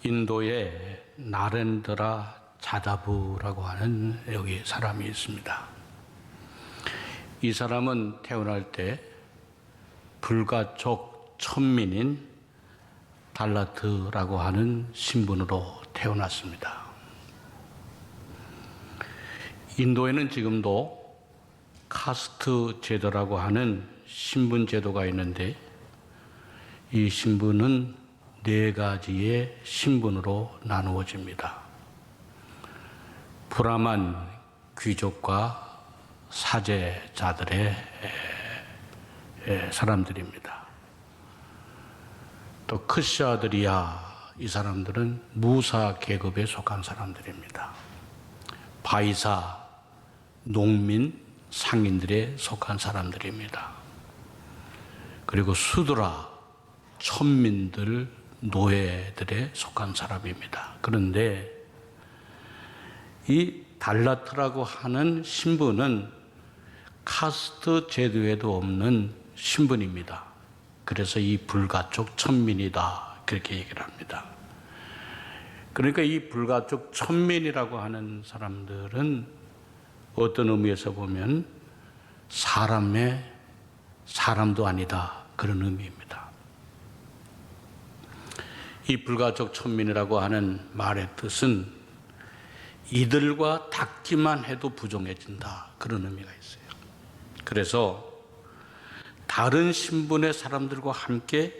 인도에 나렌드라 자다부라고 하는 여기 사람이 있습니다. 이 사람은 태어날 때 불가촉 천민인 달라트라고 하는 신분으로 태어났습니다. 인도에는 지금도 카스트 제도라고 하는 신분 제도가 있는데 이 신분은 4가지의 신분으로 나누어집니다. 브라만 귀족과 사제자들의 사람들입니다. 또 크샤드리아, 이 사람들은 무사 계급에 속한 사람들입니다. 바이사, 농민, 상인들에 속한 사람들입니다. 그리고 수드라, 천민들, 노예들에 속한 사람입니다. 그런데 이 달라트라고 하는 신분은 카스트 제도에도 없는 신분입니다. 그래서 이 불가촉 천민이다, 그렇게 얘기를 합니다. 그러니까 이 불가촉 천민이라고 하는 사람들은 어떤 의미에서 보면 사람도 아니다, 그런 의미입니다. 이 불가촉 천민이라고 하는 말의 뜻은 이들과 닿기만 해도 부정해진다, 그런 의미가 있어요. 그래서 다른 신분의 사람들과 함께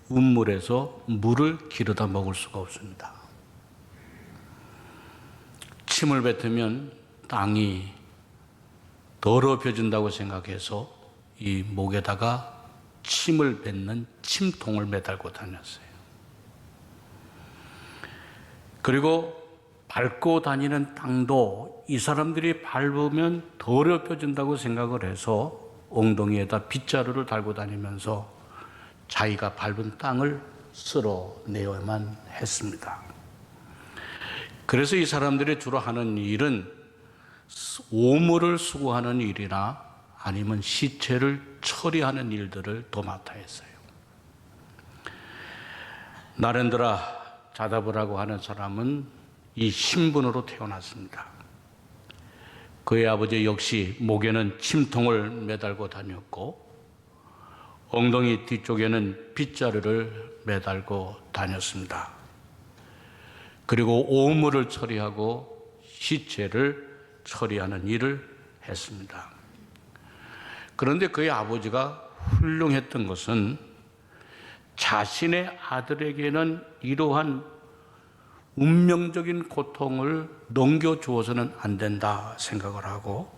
운물에서 물을 기르다 먹을 수가 없습니다. 침을 뱉으면 땅이 더럽혀진다고 생각해서 이 목에다가 침을 뱉는 침통을 매달고 다녔어요. 그리고 밟고 다니는 땅도 이 사람들이 밟으면 더럽혀진다고 생각을 해서 엉덩이에다 빗자루를 달고 다니면서 자기가 밟은 땅을 쓸어내야만 했습니다. 그래서 이 사람들이 주로 하는 일은 오물을 수거하는 일이나 아니면 시체를 처리하는 일들을 도맡아 했어요. 나렌드라 자다부라고 하는 사람은 이 신분으로 태어났습니다. 그의 아버지 역시 목에는 침통을 매달고 다녔고 엉덩이 뒤쪽에는 빗자루를 매달고 다녔습니다. 그리고 오물을 처리하고 시체를 처리하는 일을 했습니다. 그런데 그의 아버지가 훌륭했던 것은 자신의 아들에게는 이러한 운명적인 고통을 넘겨주어서는 안 된다 생각을 하고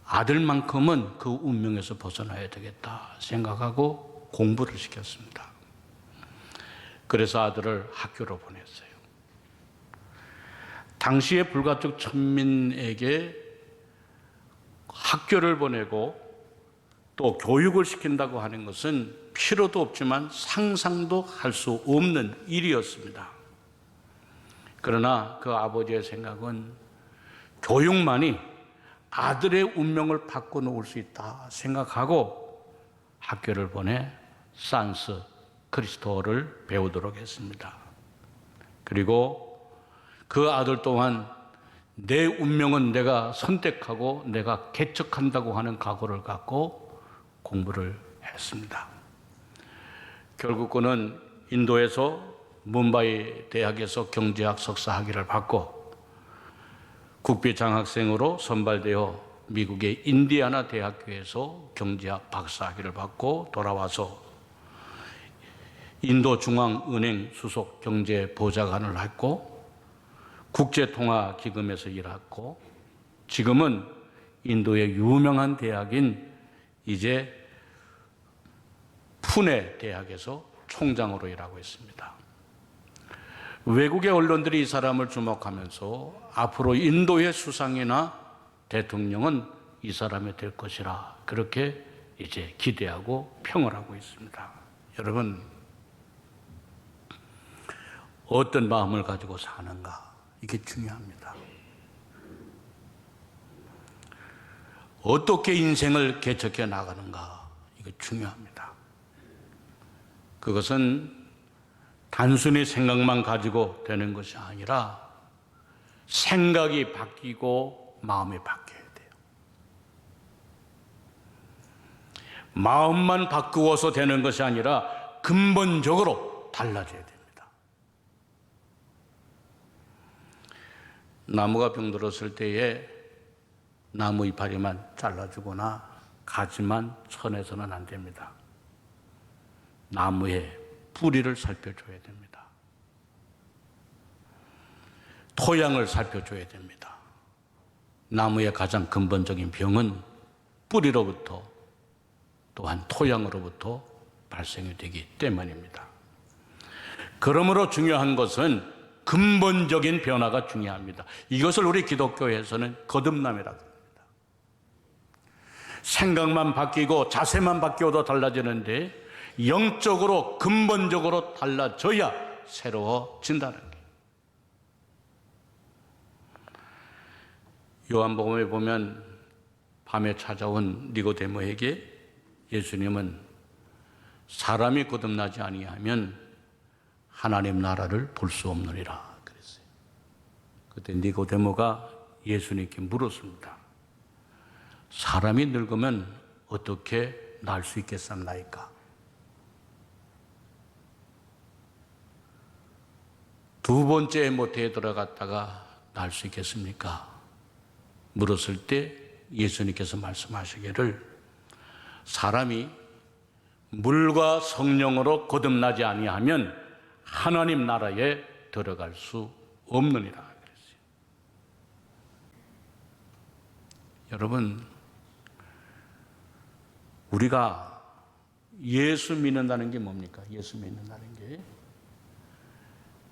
아들만큼은 그 운명에서 벗어나야 되겠다 생각하고 공부를 시켰습니다. 그래서 아들을 학교로 보냈어요. 당시의 불가촉 천민에게 학교를 보내고 또 교육을 시킨다고 하는 것은 필요도 없지만 상상도 할 수 없는 일이었습니다. 그러나 그 아버지의 생각은 교육만이 아들의 운명을 바꿔놓을 수 있다 생각하고 학교를 보내 산스 크리스토를 배우도록 했습니다. 그리고 그 아들 또한 내 운명은 내가 선택하고 내가 개척한다고 하는 각오를 갖고 공부를 했습니다. 결국 그는 인도에서 뭄바이 대학에서 경제학 석사 학위를 받고 국비 장학생으로 선발되어 미국의 인디애나 대학교에서 경제학 박사 학위를 받고 돌아와서 인도중앙은행 수석 경제보좌관을 했고 국제통화기금에서 일했고 지금은 인도의 유명한 대학인 이제 푸네 대학에서 총장으로 일하고 있습니다. 외국의 언론들이 이 사람을 주목하면서 앞으로 인도의 수상이나 대통령은 이 사람이 될 것이라 그렇게 이제 기대하고 평을 하고 있습니다. 여러분, 어떤 마음을 가지고 사는가, 이게 중요합니다. 어떻게 인생을 개척해 나가는가, 이게 중요합니다. 그것은 단순히 생각만 가지고 되는 것이 아니라 생각이 바뀌고 마음이 바뀌어야 돼요. 마음만 바꾸어서 되는 것이 아니라 근본적으로 달라져야 됩니다. 나무가 병들었을 때에 나무 이파리만 잘라주거나 가지만 쳐내서는 안 됩니다. 나무의 뿌리를 살펴줘야 됩니다. 토양을 살펴줘야 됩니다. 나무의 가장 근본적인 병은 뿌리로부터 또한 토양으로부터 발생이 되기 때문입니다. 그러므로 중요한 것은 근본적인 변화가 중요합니다. 이것을 우리 기독교에서는 거듭남이라고 합니다. 생각만 바뀌고 자세만 바뀌어도 달라지는데 영적으로 근본적으로 달라져야 새로워진다는 거예요. 요한복음에 보면 밤에 찾아온 니고데모에게 예수님은 사람이 거듭나지 아니하면 하나님 나라를 볼 수 없느니라 그랬어요. 그때 니고데모가 예수님께 물었습니다. 사람이 늙으면 어떻게 날 수 있겠습니까? 두 번째 모태에 들어갔다가 날 수 있겠습니까? 물었을 때 예수님께서 말씀하시기를 사람이 물과 성령으로 거듭나지 아니하면 하나님 나라에 들어갈 수 없느니라 그랬어요. 여러분, 우리가 예수 믿는다는 게 뭡니까? 예수 믿는다는 게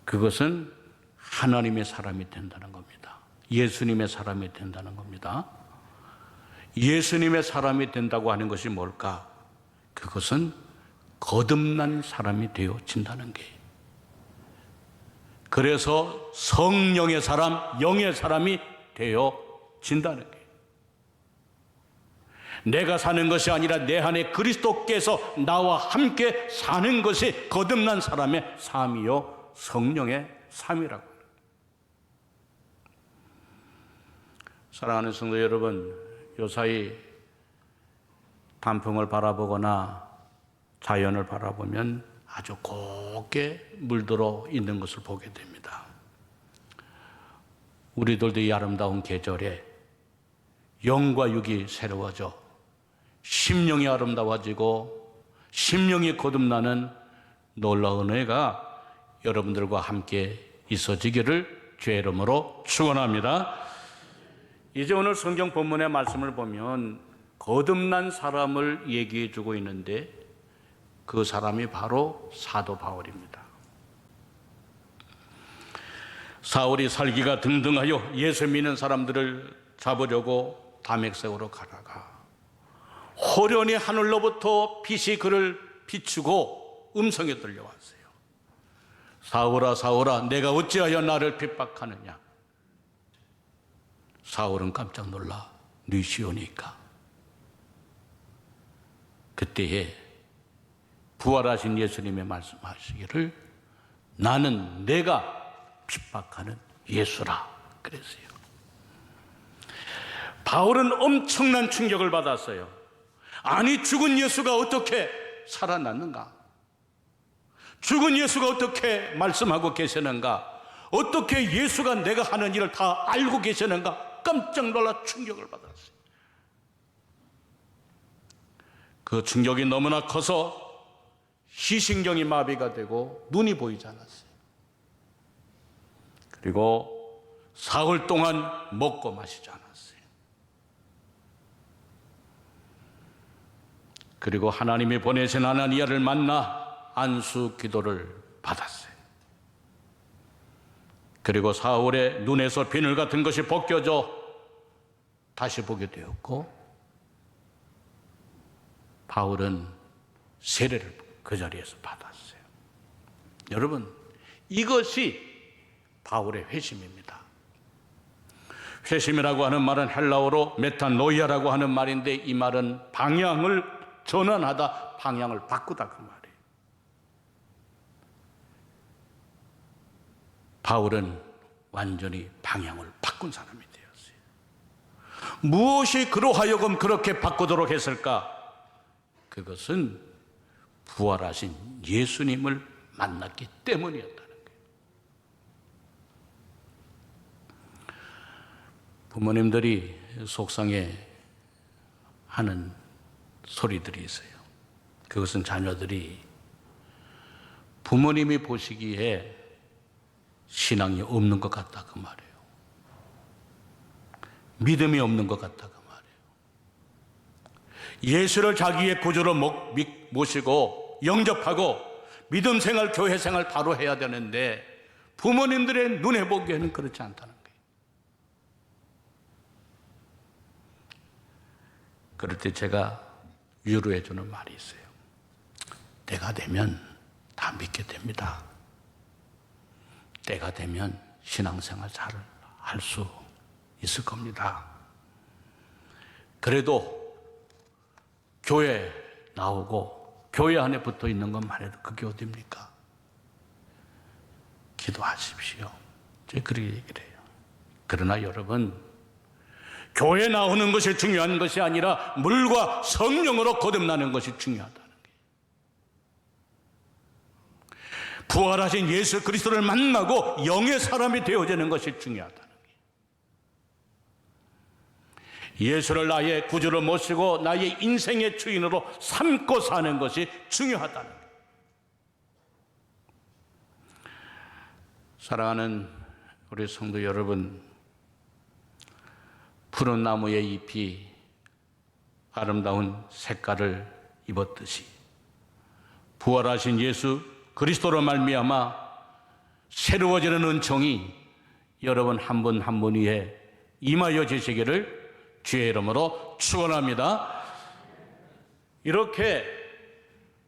그것은 하나님의 사람이 된다는 겁니다. 예수님의 사람이 된다는 겁니다. 예수님의 사람이 된다고 하는 것이 뭘까? 그것은 거듭난 사람이 되어진다는 게. 그래서 성령의 사람, 영의 사람이 되어진다는 게. 내가 사는 것이 아니라 내 안에 그리스도께서 나와 함께 사는 것이 거듭난 사람의 삶이요 성령의 삶이라고 합니다. 사랑하는 성도 여러분, 요사이 단풍을 바라보거나 자연을 바라보면 아주 곱게 물들어 있는 것을 보게 됩니다. 우리들도 이 아름다운 계절에 영과 육이 새로워져 심령이 아름다워지고 심령이 거듭나는 놀라운 은혜가 여러분들과 함께 있어지기를 주의 이름으로 축원합니다. 이제 오늘 성경 본문의 말씀을 보면 거듭난 사람을 얘기해 주고 있는데 그 사람이 바로 사도 바울입니다. 사울이 살기가 등등하여 예수 믿는 사람들을 잡으려고 다메섹으로 가다가 호련히 하늘로부터 빛이 그를 비추고 음성이 들려왔어요. 사울아 사울아 내가 어찌하여 나를 핍박하느냐. 사울은 깜짝 놀라 누시오니까. 그때에 부활하신 예수님의 말씀하시기를 나는 내가 핍박하는 예수라 그랬어요. 바울은 엄청난 충격을 받았어요. 아니 죽은 예수가 어떻게 살아났는가? 죽은 예수가 어떻게 말씀하고 계시는가? 어떻게 예수가 내가 하는 일을 다 알고 계시는가? 깜짝 놀라 충격을 받았어요. 그 충격이 너무나 커서 시신경이 마비가 되고 눈이 보이지 않았어요. 그리고 사흘 동안 먹고 마시지 않았어요. 그리고 하나님이 보내신 아나니아를 만나 안수 기도를 받았어요. 그리고 사울의 눈에서 비늘 같은 것이 벗겨져 다시 보게 되었고 바울은 세례를 그 자리에서 받았어요. 여러분, 이것이 바울의 회심입니다. 회심이라고 하는 말은 헬라어로 메타노이아라고 하는 말인데 이 말은 방향을 전환하다, 방향을 바꾸다 그 말이에요. 바울은 완전히 방향을 바꾼 사람이 되었어요. 무엇이 그로 하여금 그렇게 바꾸도록 했을까? 그것은 부활하신 예수님을 만났기 때문이었다는 거예요. 부모님들이 속상해 하는 소리들이 있어요. 그것은 자녀들이 부모님이 보시기에 신앙이 없는 것 같다 그 말이에요. 믿음이 없는 것 같다 그 말이에요. 예수를 자기의 구주로 모시고 영접하고 믿음 생활, 교회 생활 바로 해야 되는데 부모님들의 눈에 보기에는 그렇지 않다는 거예요. 그럴 때 제가 위로해 주는 말이 있어요. 때가 되면 다 믿게 됩니다. 때가 되면 신앙생활 잘 할 수 있을 겁니다. 그래도 교회 나오고 교회 안에 붙어 있는 것만 해도 그게 어딥니까? 기도하십시오. 제가 그렇게 얘기를 해요. 그러나 여러분, 교회 나오는 것이 중요한 것이 아니라 물과 성령으로 거듭나는 것이 중요하다는 거예요. 부활하신 예수 그리스도를 만나고 영의 사람이 되어지는 것이 중요하다는 거예요. 예수를 나의 구주로 모시고 나의 인생의 주인으로 삼고 사는 것이 중요하다는 거예요. 사랑하는 우리 성도 여러분, 푸른 나무의 잎이 아름다운 색깔을 입었듯이 부활하신 예수 그리스도로 말미암아 새로워지는 은총이 여러분 한 분 한 분 위에 임하여 주시기를 주의 이름으로 축원합니다. 이렇게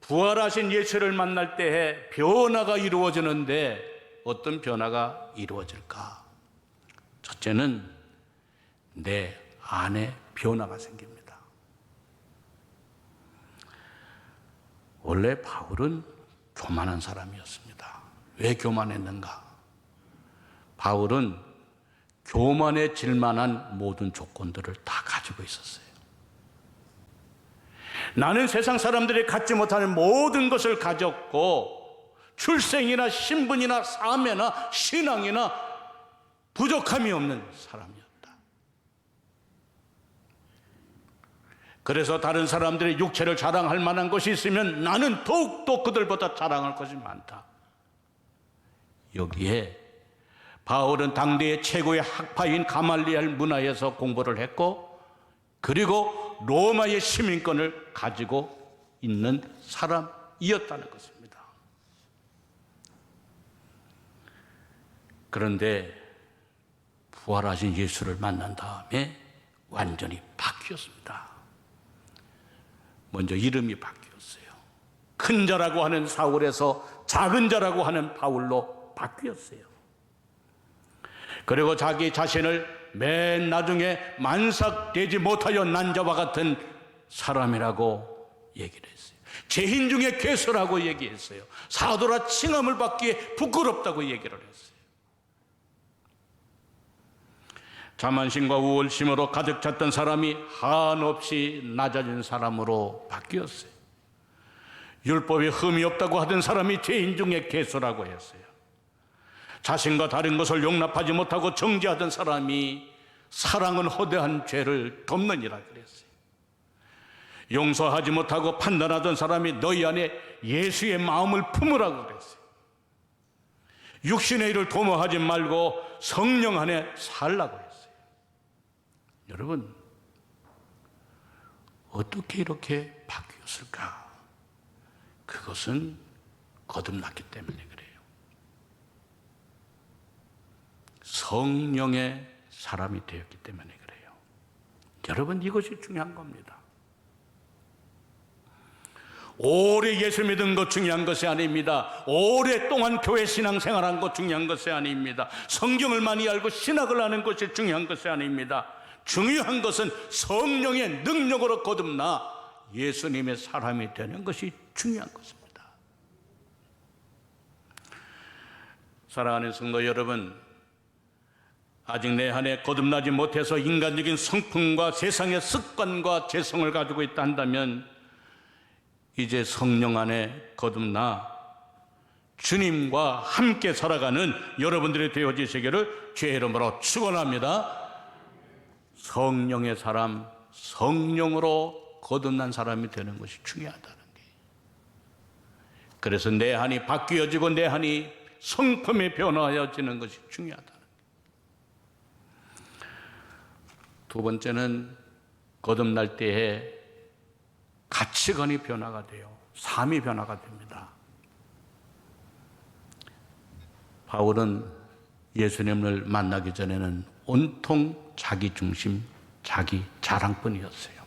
부활하신 예수를 만날 때에 변화가 이루어지는데 어떤 변화가 이루어질까? 첫째는 내 안에 변화가 생깁니다. 원래 바울은 교만한 사람이었습니다. 왜 교만했는가? 바울은 교만해질 만한 모든 조건들을 다 가지고 있었어요. 나는 세상 사람들이 갖지 못하는 모든 것을 가졌고 출생이나 신분이나 사매나 신앙이나 부족함이 없는 사람이었다. 그래서 다른 사람들의 육체를 자랑할 만한 것이 있으면 나는 더욱더 그들보다 자랑할 것이 많다. 여기에 바울은 당대의 최고의 학파인 가말리엘 문화에서 공부를 했고 그리고 로마의 시민권을 가지고 있는 사람이었다는 것입니다. 그런데 부활하신 예수를 만난 다음에 완전히 바뀌었습니다. 먼저 이름이 바뀌었어요. 큰 자라고 하는 사울에서 작은 자라고 하는 바울로 바뀌었어요. 그리고 자기 자신을 맨 나중에 만삭되지 못하여 난 자와 같은 사람이라고 얘기를 했어요. 죄인 중에 괴수라고 얘기했어요. 사도라 칭함을 받기에 부끄럽다고 얘기를 했어요. 자만심과 우월심으로 가득 찼던 사람이 한없이 낮아진 사람으로 바뀌었어요. 율법에 흠이 없다고 하던 사람이 죄인 중에 괴수라고 했어요. 자신과 다른 것을 용납하지 못하고 정죄하던 사람이 사랑은 허대한 죄를 덮느니라 그랬어요. 용서하지 못하고 판단하던 사람이 너희 안에 예수의 마음을 품으라고 그랬어요. 육신의 일을 도모하지 말고 성령 안에 살라고 했어요. 여러분, 어떻게 이렇게 바뀌었을까? 그것은 거듭났기 때문에 그래요. 성령의 사람이 되었기 때문에 그래요. 여러분, 이것이 중요한 겁니다. 오래 예수 믿은 것 중요한 것이 아닙니다. 오랫동안 교회 신앙생활한 것 중요한 것이 아닙니다. 성경을 많이 알고 신학을 하는 것이 중요한 것이 아닙니다. 중요한 것은 성령의 능력으로 거듭나 예수님의 사람이 되는 것이 중요한 것입니다. 사랑하는 성도 여러분, 아직 내 안에 거듭나지 못해서 인간적인 성품과 세상의 습관과 죄성을 가지고 있다 한다면 이제 성령 안에 거듭나 주님과 함께 살아가는 여러분들이 되어지시기를 주의 이름으로 축원합니다. 성령의 사람, 성령으로 거듭난 사람이 되는 것이 중요하다는 게. 그래서 내 안이 바뀌어지고 내 안이 성품이 변화하여지는 것이 중요하다는 게. 두 번째는 거듭날 때에 가치관이 변화가 돼요. 삶이 변화가 됩니다. 바울은 예수님을 만나기 전에는 온통 자기 중심, 자기 자랑뿐이었어요.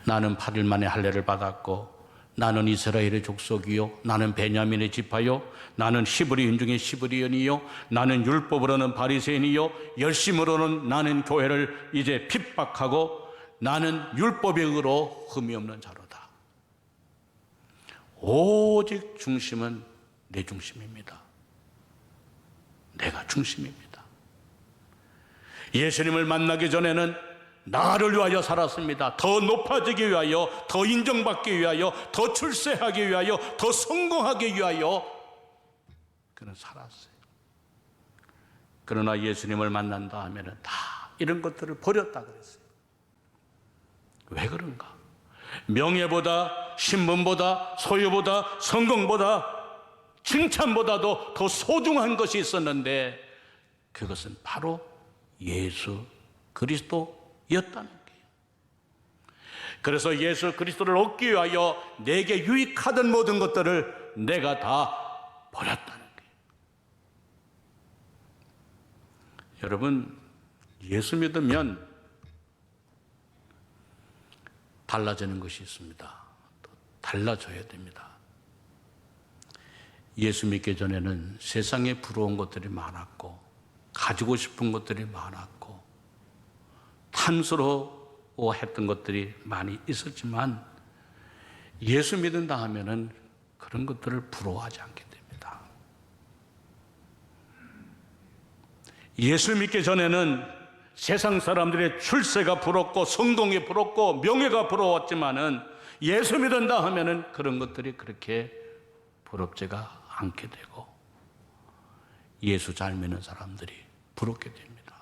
나는 8일 만에 할례를 받았고, 나는 이스라엘의 족속이요, 나는 베냐민의 지파요, 나는 히브리인 중에 히브리인이요, 나는 율법으로는 바리새인이요, 열심으로는 나는 교회를 이제 핍박하고, 나는 율법의 의로 흠이 없는 자로다. 오직 중심은 내 중심입니다. 내가 중심입니다. 예수님을 만나기 전에는 나를 위하여 살았습니다. 더 높아지기 위하여, 더 인정받기 위하여, 더 출세하기 위하여, 더 성공하기 위하여 그는 살았어요. 그러나 예수님을 만난다 하면은 다 이런 것들을 버렸다 그랬어요. 왜 그런가? 명예보다, 신분보다, 소유보다, 성공보다, 칭찬보다도 더 소중한 것이 있었는데 그것은 바로 예수 그리스도였다는 거예요. 그래서 예수 그리스도를 얻기 위하여 내게 유익하던 모든 것들을 내가 다 버렸다는 거예요. 여러분, 예수 믿으면 달라지는 것이 있습니다. 또 달라져야 됩니다. 예수 믿기 전에는 세상에 부러운 것들이 많았고, 가지고 싶은 것들이 많았고, 탐스러워했던 것들이 많이 있었지만 예수 믿는다 하면은 그런 것들을 부러워하지 않게 됩니다. 예수 믿기 전에는 세상 사람들의 출세가 부럽고 성공이 부럽고 명예가 부러웠지만은 예수 믿는다 하면은 그런 것들이 그렇게 부럽지가 않게 되고 예수 잘 믿는 사람들이 부럽게 됩니다.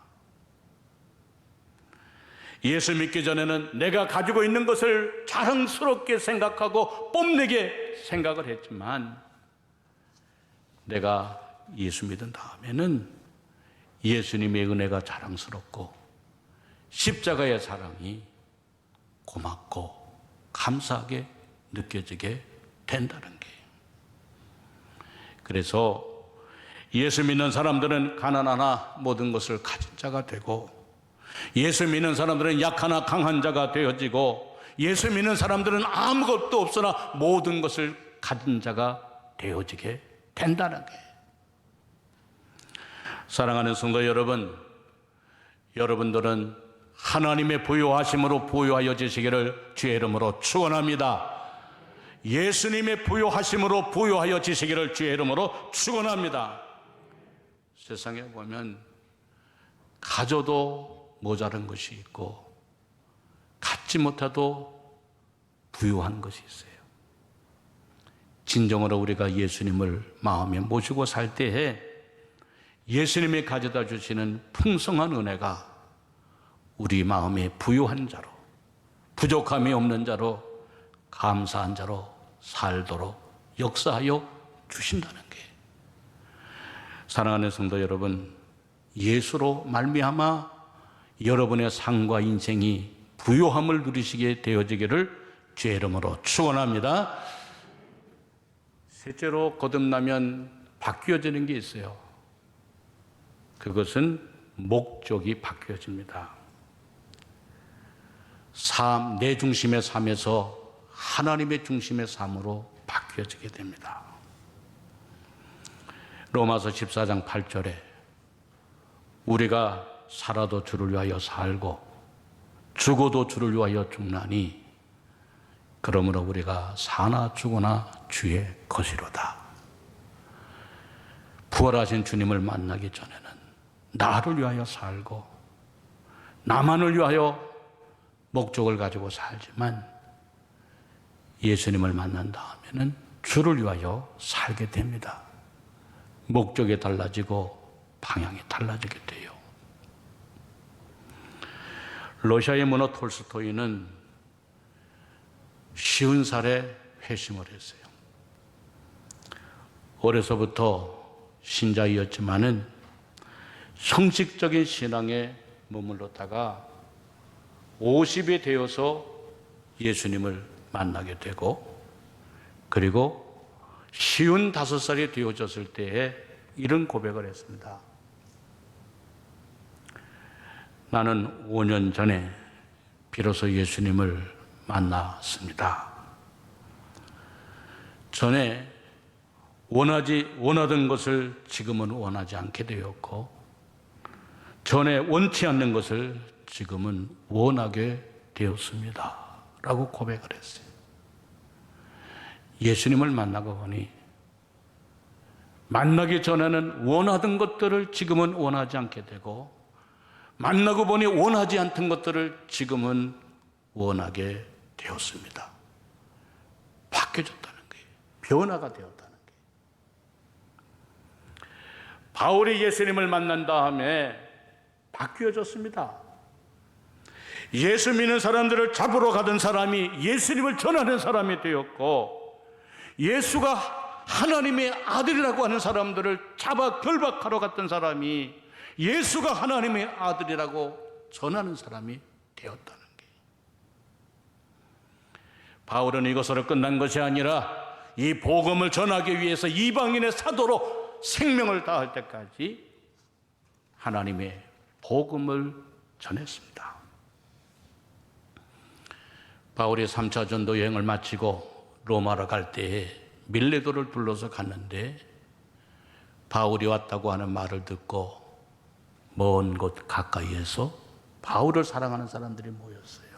예수 믿기 전에는 내가 가지고 있는 것을 자랑스럽게 생각하고 뽐내게 생각을 했지만 내가 예수 믿은 다음에는 예수님의 은혜가 자랑스럽고 십자가의 사랑이 고맙고 감사하게 느껴지게 된다는 거예요. 그래서 예수 믿는 사람들은 가난하나 모든 것을 가진 자가 되고, 예수 믿는 사람들은 약하나 강한 자가 되어지고, 예수 믿는 사람들은 아무것도 없으나 모든 것을 가진 자가 되어지게 된다는 거예요. 사랑하는 성도 여러분, 여러분들은 하나님의 부요하심으로 부요하여지시기를 주의 이름으로 축원합니다. 예수님의 부요하심으로 부요하여지시기를 주의 이름으로 축원합니다. 세상에 보면 가져도 모자란 것이 있고 갖지 못해도 부유한 것이 있어요. 진정으로 우리가 예수님을 마음에 모시고 살 때에 예수님이 가져다 주시는 풍성한 은혜가 우리 마음에 부유한 자로, 부족함이 없는 자로, 감사한 자로 살도록 역사하여 주신다는 게. 사랑하는 성도 여러분, 예수로 말미암아 여러분의 삶과 인생이 부요함을 누리시게 되어지기를 주의 이름으로 축원합니다. 셋째로 거듭나면 바뀌어지는 게 있어요. 그것은 목적이 바뀌어집니다. 삶, 내 중심의 삶에서 하나님의 중심의 삶으로 바뀌어지게 됩니다. 로마서 14장 8절에 우리가 살아도 주를 위하여 살고 죽어도 주를 위하여 죽나니 그러므로 우리가 사나 죽으나 주의 것이로다. 부활하신 주님을 만나기 전에는 나를 위하여 살고 나만을 위하여 목적을 가지고 살지만 예수님을 만난 다음에는 주를 위하여 살게 됩니다. 목적이 달라지고 방향이 달라지게 돼요. 러시아의 문호 톨스토이는 50살에 회심을 했어요. 어려서부터 신자이었지만은 형식적인 신앙에 머물렀다가 50이 되어서 예수님을 만나게 되고, 그리고 55살이 되어졌을 때에 이런 고백을 했습니다. 나는 5년 전에 비로소 예수님을 만났습니다. 전에 원하던 것을 지금은 원하지 않게 되었고, 전에 원치 않는 것을 지금은 원하게 되었습니다. 라고 고백을 했어요. 예수님을 만나고 보니 만나기 전에는 원하던 것들을 지금은 원하지 않게 되고, 만나고 보니 원하지 않던 것들을 지금은 원하게 되었습니다. 바뀌어졌다는 거예요. 변화가 되었다는 거예요. 바울이 예수님을 만난 다음에 바뀌어졌습니다. 예수 믿는 사람들을 잡으러 가던 사람이 예수님을 전하는 사람이 되었고, 예수가 하나님의 아들이라고 하는 사람들을 잡아 결박하러 갔던 사람이 예수가 하나님의 아들이라고 전하는 사람이 되었다는 거예요. 바울은 이것으로 끝난 것이 아니라 이 복음을 전하기 위해서 이방인의 사도로 생명을 다할 때까지 하나님의 복음을 전했습니다. 바울이 3차 전도 여행을 마치고 로마로 갈 때에 밀레도를 둘러서 갔는데, 바울이 왔다고 하는 말을 듣고 먼 곳 가까이에서 바울을 사랑하는 사람들이 모였어요.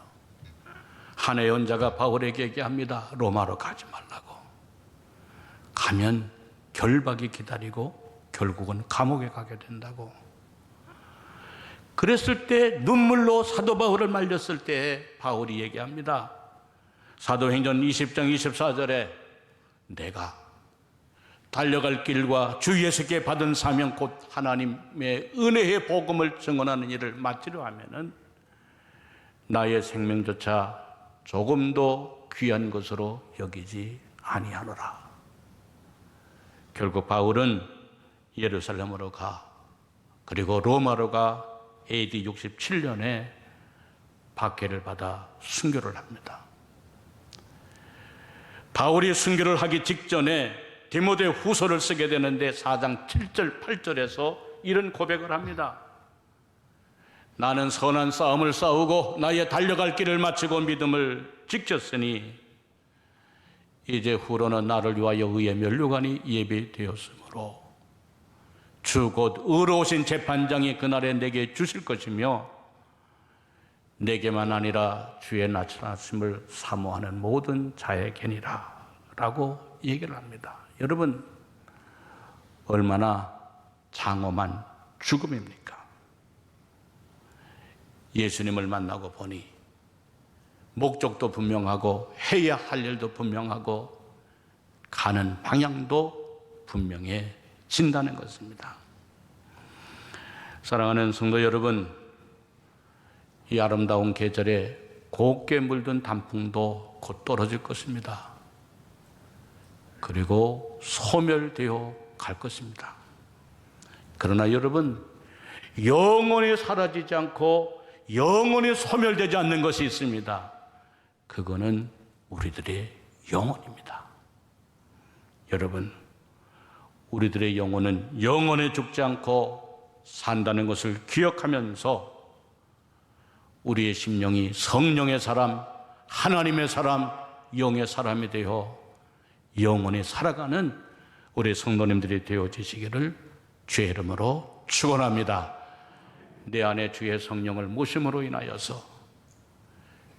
한 예언자가 바울에게 얘기합니다. 로마로 가지 말라고. 가면 결박이 기다리고 결국은 감옥에 가게 된다고. 그랬을 때 눈물로 사도 바울을 말렸을 때 바울이 얘기합니다. 사도행전 20장 24절에 내가 달려갈 길과 주 예수께 받은 사명 곧 하나님의 은혜의 복음을 증언하는 일을 마치려 하면은 나의 생명조차 조금도 귀한 것으로 여기지 아니하노라. 결국 바울은 예루살렘으로 가, 그리고 로마로 가 AD 67년에 박해를 받아 순교를 합니다. 바울이 순교를 하기 직전에 디모데 후서를 쓰게 되는데 4장 7절 8절에서 이런 고백을 합니다. 나는 선한 싸움을 싸우고 나의 달려갈 길을 마치고 믿음을 지켰으니 이제 후로는 나를 위하여 의의 면류관이 예비되었으므로 주 곧 의로우신 재판장이 그날에 내게 주실 것이며 내게만 아니라 주의 나타나심을 사모하는 모든 자에게니라 라고 얘기를 합니다. 여러분, 얼마나 장엄한 죽음입니까? 예수님을 만나고 보니 목적도 분명하고 해야 할 일도 분명하고 가는 방향도 분명해진다는 것입니다. 사랑하는 성도 여러분, 이 아름다운 계절에 곱게 물든 단풍도 곧 떨어질 것입니다. 그리고 소멸되어 갈 것입니다. 그러나 여러분, 영원히 사라지지 않고 영원히 소멸되지 않는 것이 있습니다. 그거는 우리들의 영혼입니다. 여러분, 우리들의 영혼은 영원히 죽지 않고 산다는 것을 기억하면서 우리의 심령이 성령의 사람, 하나님의 사람, 영의 사람이 되어 영원히 살아가는 우리 성도님들이 되어지시기를 주의 이름으로 축원합니다. 내 안에 주의 성령을 모심으로 인하여서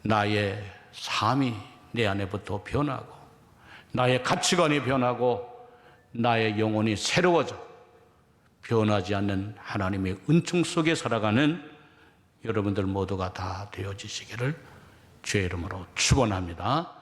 나의 삶이 내 안에부터 변하고 나의 가치관이 변하고 나의 영혼이 새로워져 변하지 않는 하나님의 은총 속에 살아가는 여러분들 모두가 다 되어지시기를 주의 이름으로 축원합니다.